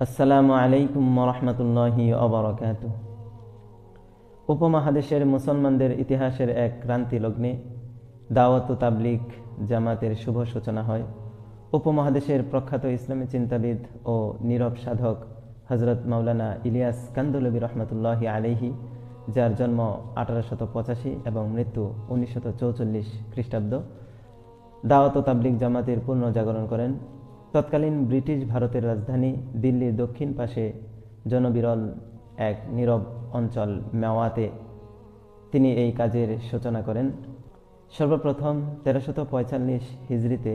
আসসালামু আলাইকুম রহমতুল্লাহি অবরাকাতুহ। উপমহাদেশের মুসলমানদের ইতিহাসের এক ক্রান্তি লগ্নে দাওয়াত ও তাবলিগ জামাতের শুভ সূচনা হয়। উপমহাদেশের প্রখ্যাত ইসলামী চিন্তাবিদ ও নীরব সাধক হজরত মাওলানা ইলিয়াস কান্দলবী রহমতুল্লাহি আলাইহি, যার জন্ম 1885 এবং মৃত্যু 1944 খ্রিস্টাব্দ, দাওয়াত ও তাবলিগ জামাতের পূর্ণ জাগরণ করেন। তৎকালীন ব্রিটিশ ভারতের রাজধানী দিল্লির দক্ষিণ পাশে জনবিরল এক নীরব অঞ্চল মেওয়াতে তিনি এই কাজের সূচনা করেন। সর্বপ্রথম 1345 হিজরিতে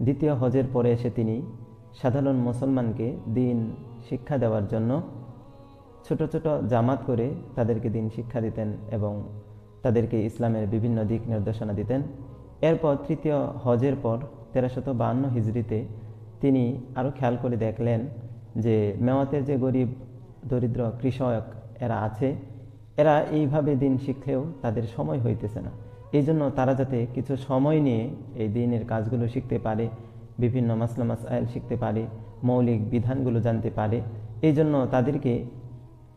দ্বিতীয় হজের পরে এসে তিনি সাধারণ মুসলমানকে দিন শিক্ষা দেওয়ার জন্য ছোট ছোট জামাত করে তাদেরকে দিন শিক্ষা দিতেন এবং তাদেরকে ইসলামের বিভিন্ন দিক নির্দেশনা দিতেন। এরপর তৃতীয় হজের পর 1352 হিজরিতে তিনি আরও খেয়াল করে দেখলেন যে মেওয়াতের যে গরিব দরিদ্র কৃষক এরা আছে, এরা এইভাবে দিন শিখলেও তাদের সময় হইতেছে না। এই জন্য তারা যাতে কিছু সময় নিয়ে এই দিনের কাজগুলো শিখতে পারে, বিভিন্ন মাসলা মাসাইল শিখতে পারে, মৌলিক বিধানগুলো জানতে পারে, এই জন্য তাদেরকে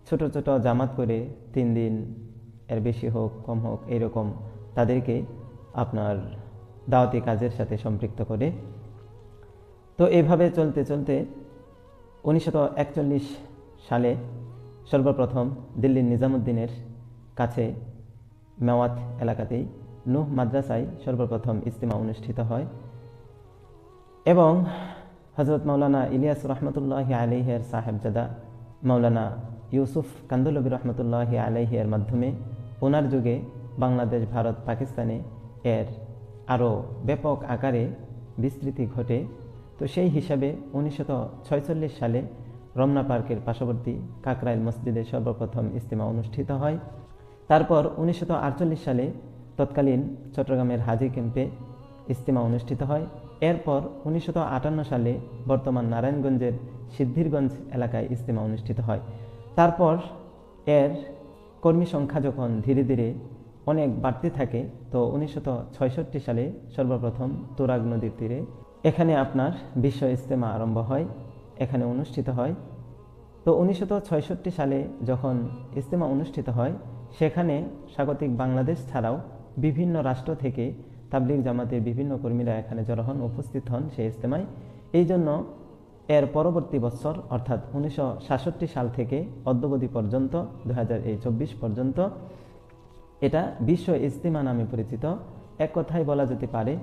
ছোট ছোট জামাত করে 3 দিন, এর বেশি হোক কম হোক এইরকম তাদেরকে আপনার দাওয়াতি কাজের সাথে সম্পৃক্ত করে। তো এইভাবে চলতে চলতে 1941 সালে সর্বপ্রথম দিল্লির নিজামুদ্দিনের কাছে মেওয়াত এলাকাতেই নূহ মাদ্রাসায় সর্বপ্রথম ইজতিমা অনুষ্ঠিত হয় এবং হজরত মাওলানা ইলিয়াস রহমতুল্লাহি আলাইহির সাহেবজাদা মাওলানা ইউসুফ কান্দলবী রহমতুল্লাহি আলাইহির মাধ্যমে ওনার যুগে বাংলাদেশ, ভারত, পাকিস্তানে এর আরও ব্যাপক আকারে বিস্তৃতি ঘটে। তো সেই হিসাবে 1946 সালে রমনা পার্কের পার্শ্ববর্তী কাকরাইল মসজিদে সর্বপ্রথম ইজতিমা অনুষ্ঠিত হয়। তারপর 1948 সালে তৎকালীন চট্টগ্রামের হাজি ক্যাম্পে ইজতিমা অনুষ্ঠিত হয়। এরপর 1958 সালে বর্তমান নারায়ণগঞ্জের সিদ্ধিরগঞ্জ এলাকায় ইজতিমা অনুষ্ঠিত হয়। তারপর এর কর্মী সংখ্যা যখন ধীরে ধীরে অনেক বাড়তে থাকে, তো 1966 সালে সর্বপ্রথম তুরাগ নদীর তীরে এখানে আপনার বিশ্ব ইজতেমা আরম্ভ হয়, এখানে অনুষ্ঠিত হয়। তো 1966 সালে যখন ইজতেমা অনুষ্ঠিত হয়, সেখানে স্বাগতিক বাংলাদেশ ছাড়াও বিভিন্ন রাষ্ট্র থেকে তাবলিগ জামাতের বিভিন্ন কর্মীরা এখানে জড়ো হন, উপস্থিত হন সেই ইজতেমায়। এই জন্য এর পরবর্তী বছর অর্থাৎ 1967 সাল থেকে অদ্যাবধি পর্যন্ত 2024 পর্যন্ত এটা বিশ্ব ইজতিমা নামে পরিচিত। এক কথায় বলা যেতে পারে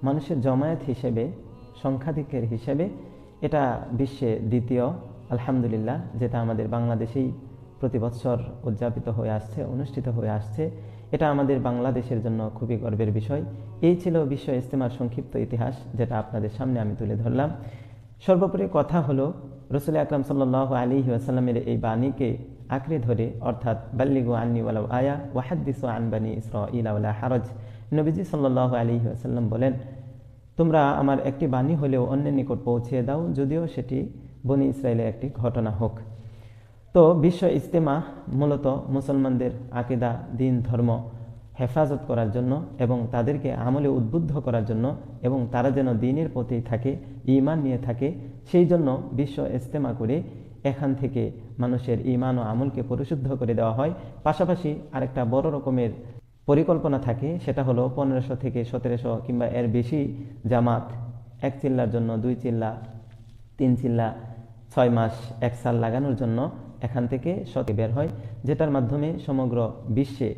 মানুষের জমায়েত হিসেবে, সংখ্যাধিক্যের হিসেবে এটা বিশ্বে দ্বিতীয়, আলহামদুলিল্লাহ, যেটা আমাদের বাংলাদেশেই প্রতি বছর উদযাপিত হয়ে আসছে, অনুষ্ঠিত হয়ে আসছে। এটা আমাদের বাংলাদেশের জন্য খুবই গর্বের বিষয়। এই ছিল বিশ্ব ইজতিমার সংক্ষিপ্ত ইতিহাস, যেটা আপনাদের সামনে আমি তুলে ধরলাম। সর্বোপরি কথা হলো, রাসূল আকরাম সাল্লাল্লাহু আলাইহি ওয়াসাল্লামের এই বাণীকে আঁকড়ে ধরে, অর্থাৎ বাল্লিগু আন্নি ওয়ালাউ আয়া ওয়া হাদ্দিসু আন বানি ইসরাঈল ওয়ালা হারাজ। নবীজি সাল্লাল্লাহু আলাইহি ওয়াসাল্লাম বলেন, তোমরা আমার একটি বাণী হলেও অন্যের নিকট পৌঁছিয়ে দাও, যদিও সেটি বনি ইসরায়েলের একটি ঘটনা হোক। তো বিশ্ব ইজতেমা মূলত মুসলমানদের আকীদা, দিন, ধর্ম হেফাজত করার জন্য এবং তাদেরকে আমলে উদ্বুদ্ধ করার জন্য এবং তারা যেন দিনের পথেই থাকে, ঈমান নিয়ে থাকে, সেই জন্য বিশ্ব ইজতেমা করে এখান থেকে মানুষের ঈমান ও আমলকে পরিশুদ্ধ করে দেওয়া হয়। পাশাপাশি আরেকটা বড় রকমের পরিকল্পনা থাকে, সেটা হলো 1500 থেকে 1700 কিংবা এর বেশি জামাত 1 চিল্লার জন্য, 2 চিল্লা, 3 চিল্লা, 6 মাস, 1 সাল লাগানোর জন্য এখান থেকে বের হয়, যেটার মাধ্যমে সমগ্র বিশ্বে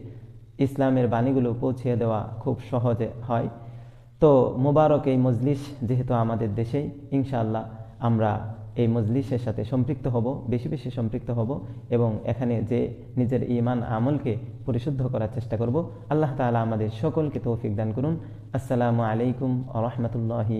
ইসলামের বাণীগুলো পৌঁছিয়ে দেওয়া খুব সহজে হয়। তো মুবারক এই মজলিস যেহেতু আমাদের দেশেই, ইনশাআল্লাহ আমরা এই মজলিসের সাথে সম্পৃক্ত হব, বেশি বেশি সম্পৃক্ত হব এবং এখানে যে নিজের ঈমান আমলকে পরিশুদ্ধ করার চেষ্টা করব। আল্লাহ তাআলা আমাদের সকলকে তৌফিক দান করুন। আসসালামু আলাইকুম ওয়া রাহমাতুল্লাহি।